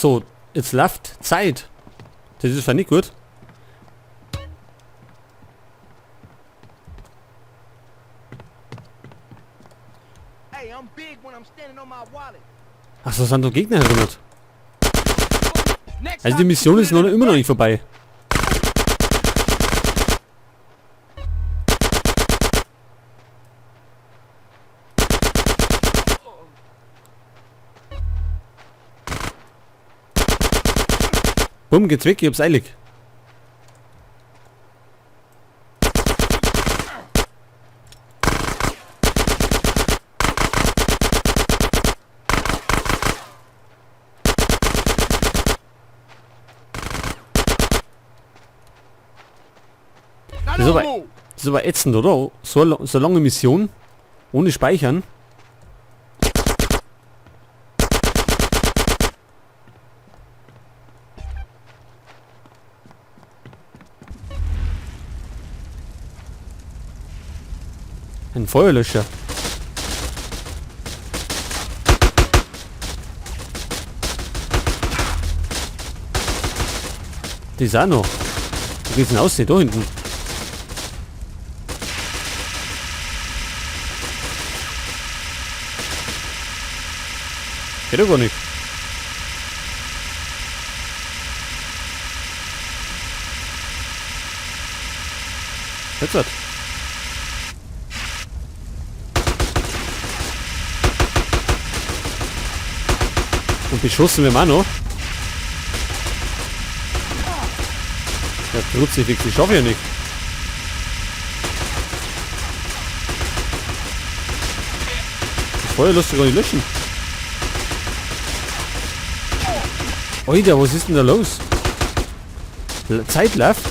So, jetzt läuft Zeit. Das ist ja nicht gut. Ach so, sind doch Gegner erinnert. Also die Mission ist noch immer noch nicht vorbei. Bumm, geht's weg, ich hab's eilig. Das ist aber ätzend, oder? So lange Mission. Ohne Speichern. Ein Feuerlöscher. Die ist auch noch. Wie geht's denn aus? Da hinten. Geht doch gar nicht. Jetzt wird. Und beschossen werden wir auch noch. Ja, Kruzifix, ich schaffe ja nicht. Das Feuer lässt sich gar nicht löschen. Alter, was ist denn da los? Zeit läuft.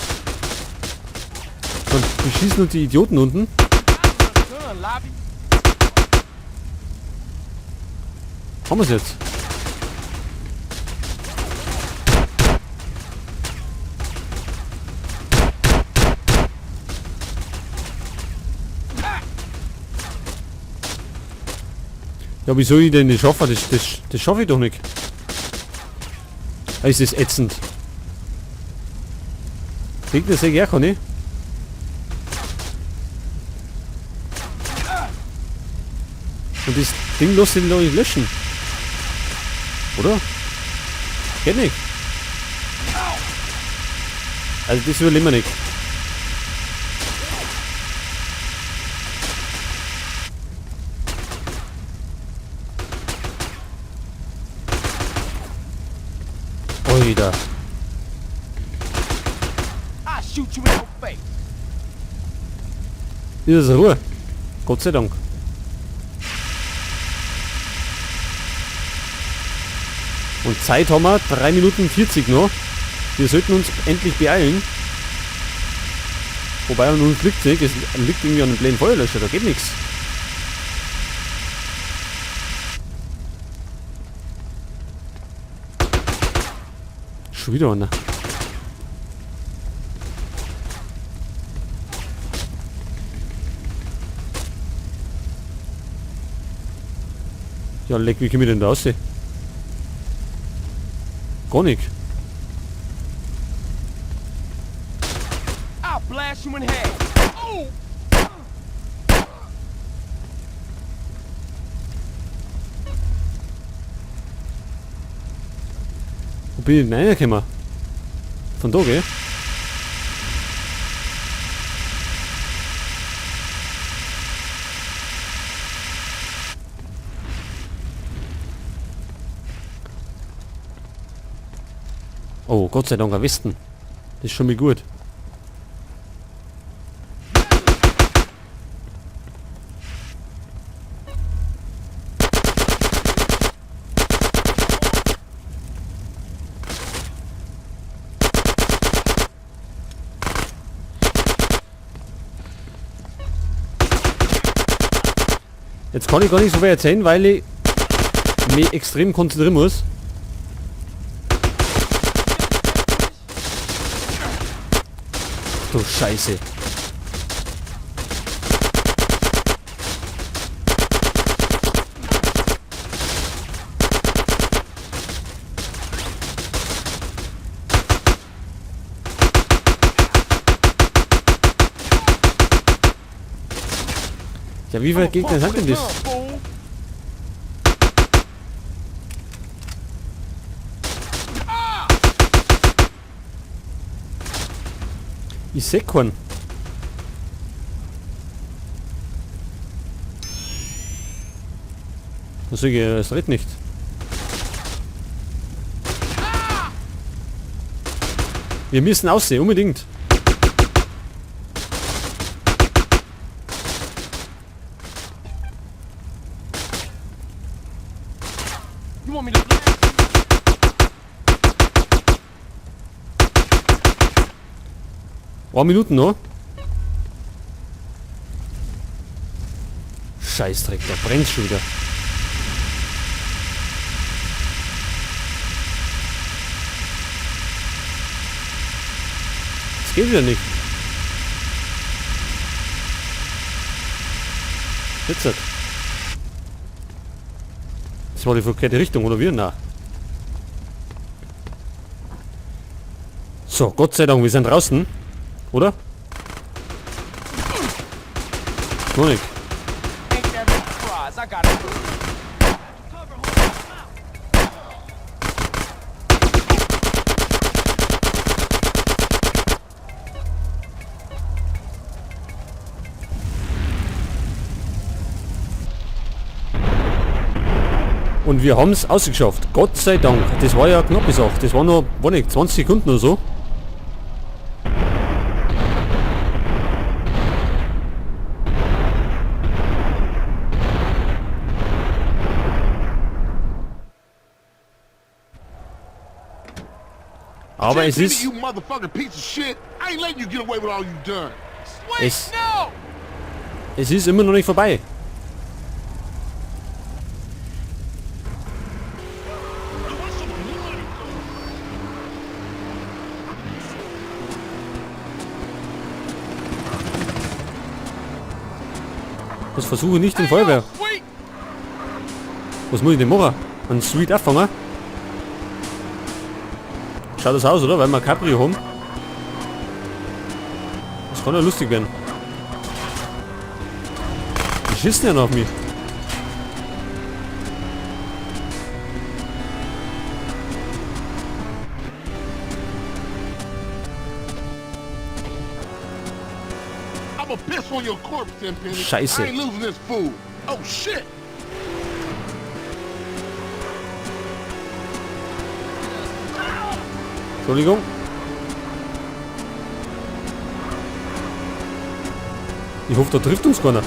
Und wir schießen nur die Idioten unten. Haben wir es jetzt? Ja, wie soll ich denn nicht schaffen? Das schaffe ich doch nicht. Es ist ätzend. Kriegt das ja kann ich? Und das Ding lässt sich noch nicht löschen. Oder? Geht nicht. Also das überleben wir nicht. Wieder. Ist es Ruhe. Gott sei Dank. Und Zeit haben wir 3 Minuten 40 noch. Wir sollten uns endlich beeilen. Wobei an uns liegt nicht. Es liegt irgendwie an einem blöden Feuerlöscher. Da geht nichts. Schon wieder einer. Ja, leck, wie komme ich denn da raus? Gar nicht. Wo bin ich denn reingekommen? Von da, gell? Oh, Gott sei Dank, ein Westen. Das ist schon mal gut. Jetzt kann ich gar nicht so viel erzählen, weil ich mich extrem konzentrieren muss. Du Scheiße. Ja, wie viele Gegner sind denn das? Ich seh keinen. Das sag ich, es redet nicht. Wir müssen aussehen, unbedingt. Ein Minuten noch. Scheißdreck, da brennt schon wieder. Das geht wieder nicht. Jetzt. Das war die verkehrte Richtung, oder wir? Na. So, Gott sei Dank, wir sind draußen. Oder? Noch nicht. Und wir haben es ausgeschafft. Gott sei Dank. Das war ja eine knappe Sache. Das war noch, war nicht, 20 Sekunden oder so. Aber es ist... Es ist immer noch nicht vorbei. Das versuche nicht in Feuerwehr. Was muss ich denn machen? Einen Sweet abfangen? Schaut das aus, oder? Weil wir Cabrio haben. Das kann ja lustig werden. Die schießen ja noch auf mich. Scheiße. Entschuldigung. Ich hoffe, da trifft uns keiner.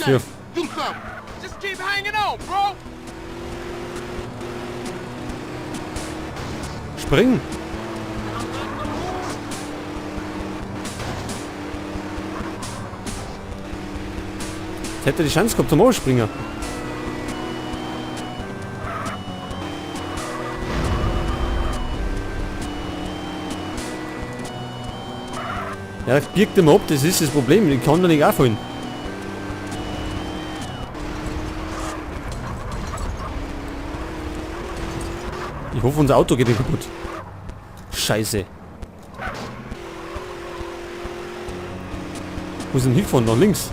Hier. Just keep hanging on, bro. Springen. Jetzt hätte er die Chance gehabt zum Aufspringen. Ja, das birgt immer ab, das ist das Problem. Ich kann da nicht aufholen. Ich hoffe, unser Auto geht nicht kaputt. Scheiße. Wo sind hingefahren? Nach links.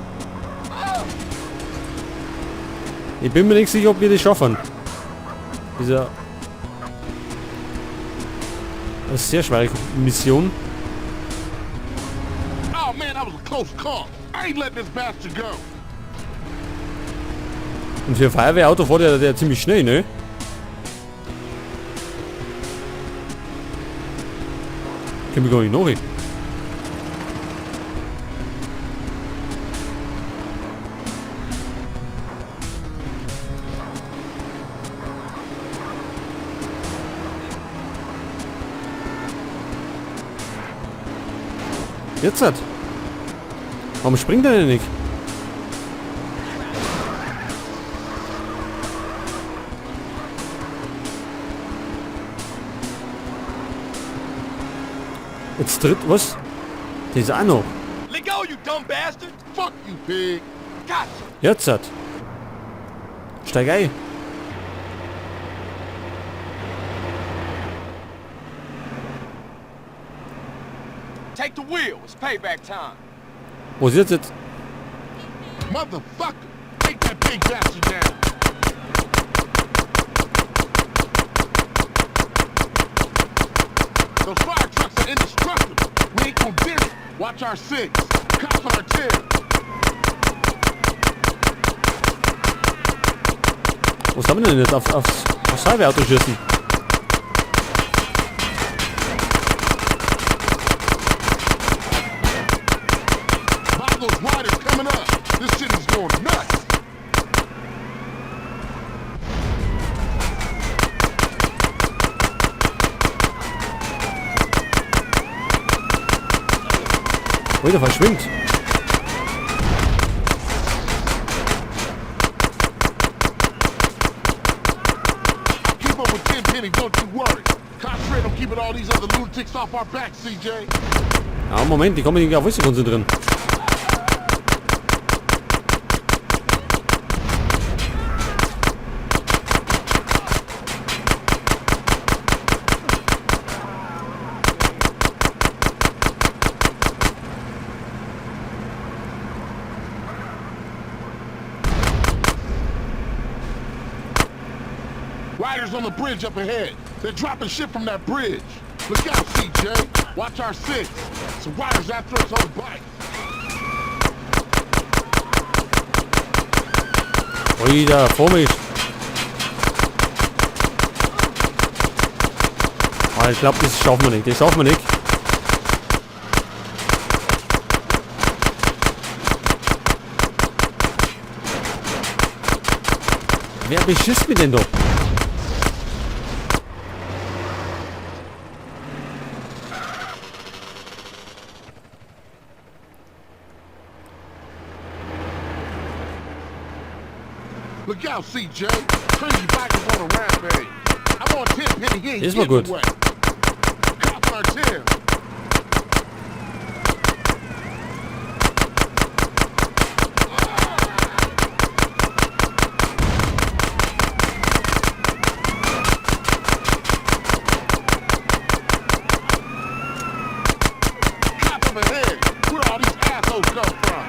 Ich bin mir nicht sicher, ob wir das schaffen. Das ist ja eine sehr schwere Mission. Oh man, that was a close call. I ain't letting this bastard go. Und für ein Feuerwehrauto fährt der ziemlich schnell, ne? Können wir gar nicht nachreden. Jetzt hat. Warum springt er denn nicht? Jetzt tritt was? Der ist auch noch. Let go, you dumb bastard. Fuck you, pig. Gotcha. Jetzt hat. Steig ein. Take the wheel. It's payback time. Wo ist jetzt? Motherfucker. Take that big bastard down. Those fire trucks are indestructible. We ain't gonna get it. Watch our six. Cops on our tail. Was haben wir denn jetzt? Aufs Highway-Auto schießen? Bob, those riders coming up. This shit is going nuts. Oh, der verschwimmt. Keep up with Tenpenny, don't you worry. Concentrate on keeping all these other lunatics off our back, CJ. Ja, Moment, ich kann mich nicht auf Wissen konzentrieren. Riders on the bridge up ahead. They're dropping shit from that bridge. Look out, CJ. Watch our six. Some riders after us on the bike. Ui, da vor mich. Ah, ich glaube, das schaffen wir nicht. Das schaffen wir nicht. Wer beschisst mich denn doch? Look out, CJ. Crazy bikers on a rampage. I'm on Tenpenny. He ain't This one getting good. away. Cops on our tail. Cops up ahead. Where all these assholes come from?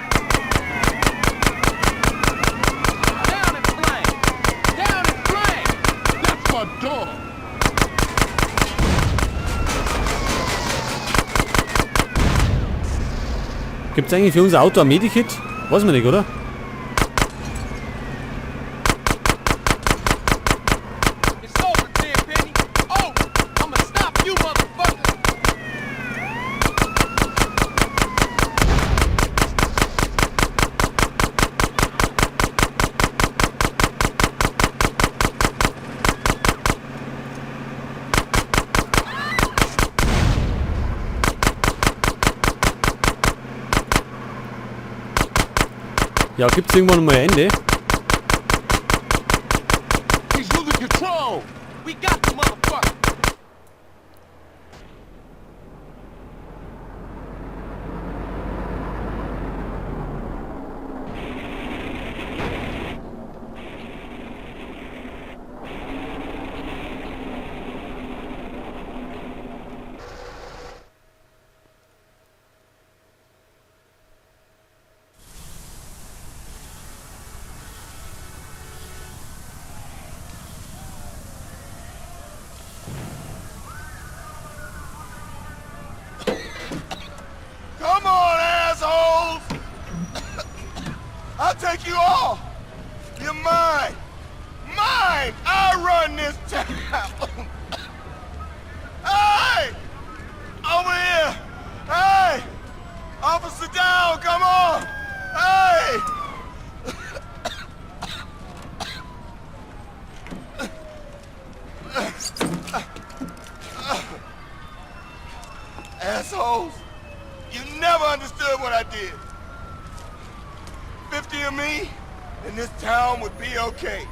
Down in flame! Down in flame! That's my dog! Gibt es eigentlich für unser Auto ein Medikit? Weiß man nicht, oder? It's over, Tenpenny. Oh, I'ma stop you, motherfucker. Ja, gibt es irgendwann mal ein Ende? He's losing control. We got the motherfucker. Come on, assholes! I'll take you all! You're mine! Mine! I run this town! Hey! Over here! Hey! Officer down, come on! Hey! Assholes! You never understood what I did. 50 of me, and this town would be okay.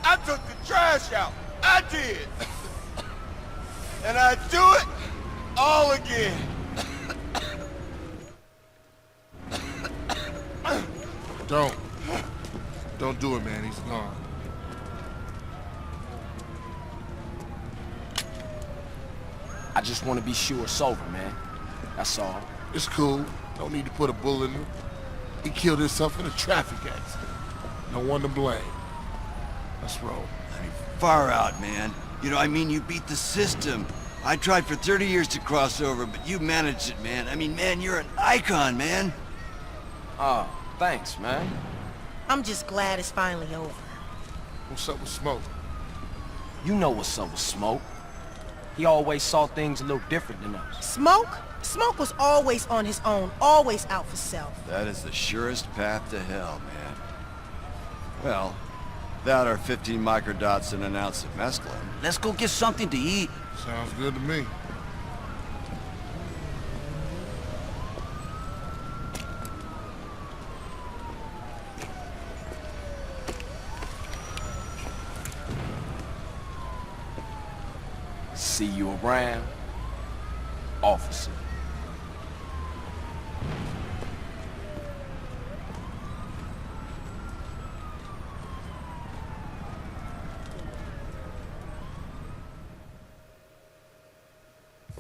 I took the trash out. I did. And I'd do it all again. Don't do it, man. He's gone. I just want to be sure it's over, man. That's all. It's cool. Don't need to put a bullet in him. He killed himself in a traffic accident. No one to blame. Let's roll. I mean, far out, man. You know, I mean, you beat the system. I tried for 30 years to cross over, but you managed it, man. I mean, man, you're an icon, man. Oh, thanks, man. I'm just glad it's finally over. What's up with Smoke? You know what's up with Smoke. He always saw things a little different than us. Smoke? Smoke was always on his own, always out for self. That is the surest path to hell, man. Well, without our 15 microdots and an ounce of mescaline, let's go get something to eat. Sounds good to me. See you around, officer.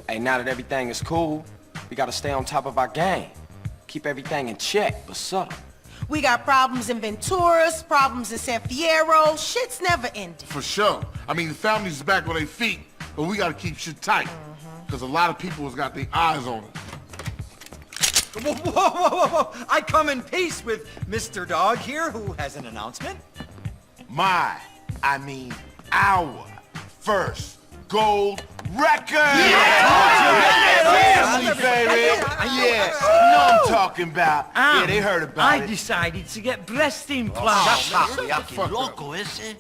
Hey, now that everything is cool, we gotta stay on top of our game. Keep everything in check, but subtle. We got problems in Venturas, problems in San Fierro. Shit's never ending. For sure. I mean, the family's back on their feet, but we gotta keep shit tight. Because a lot of people has got their eyes on us. Whoa, whoa, whoa, whoa, whoa! I come in peace with Mr. Dog here, who has an announcement. Our first gold record! Family, baby! Yeah, You know what I'm talking about. Yeah, they heard about I it. decided to get breast implants. Fuck up. Loco, is it?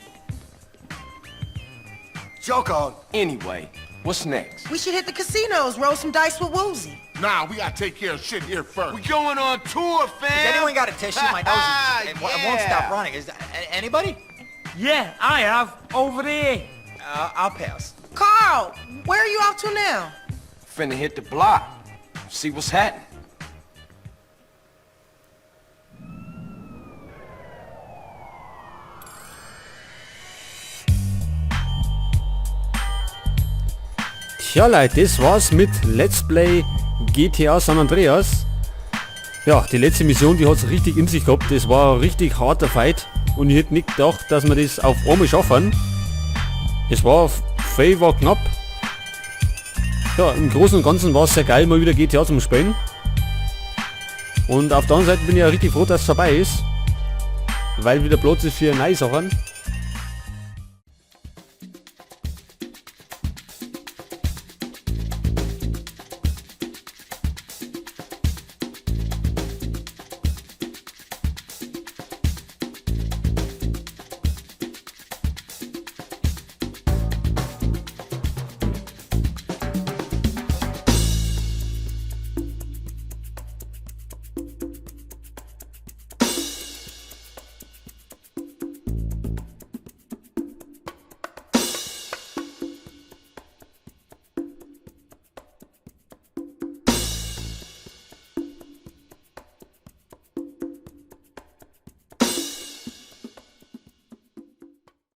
Joko. Anyway, what's next? We should hit the casinos, roll some dice with Woozie. Nah, we gotta take care of shit here first. We going on tour, fam! Has anyone got a tissue? My nose is, it won't stop running. Is anybody? Yeah, I have. Over there. I'll pass. Carl, where are you off to now? Finna hit the block. See what's happening. Tja Leute, das war's mit Let's Play GTA San Andreas. Ja, die letzte Mission, die hat's richtig in sich gehabt. Das war ein richtig harter Fight. Und ich hätte nicht gedacht, dass wir das auf einmal schaffen. Es war knapp. Ja, im Großen und Ganzen war es sehr geil, mal wieder GTA zum Spielen. Und auf der anderen Seite bin ich ja richtig froh, dass es vorbei ist. Weil wieder Platz ist für neue Sachen.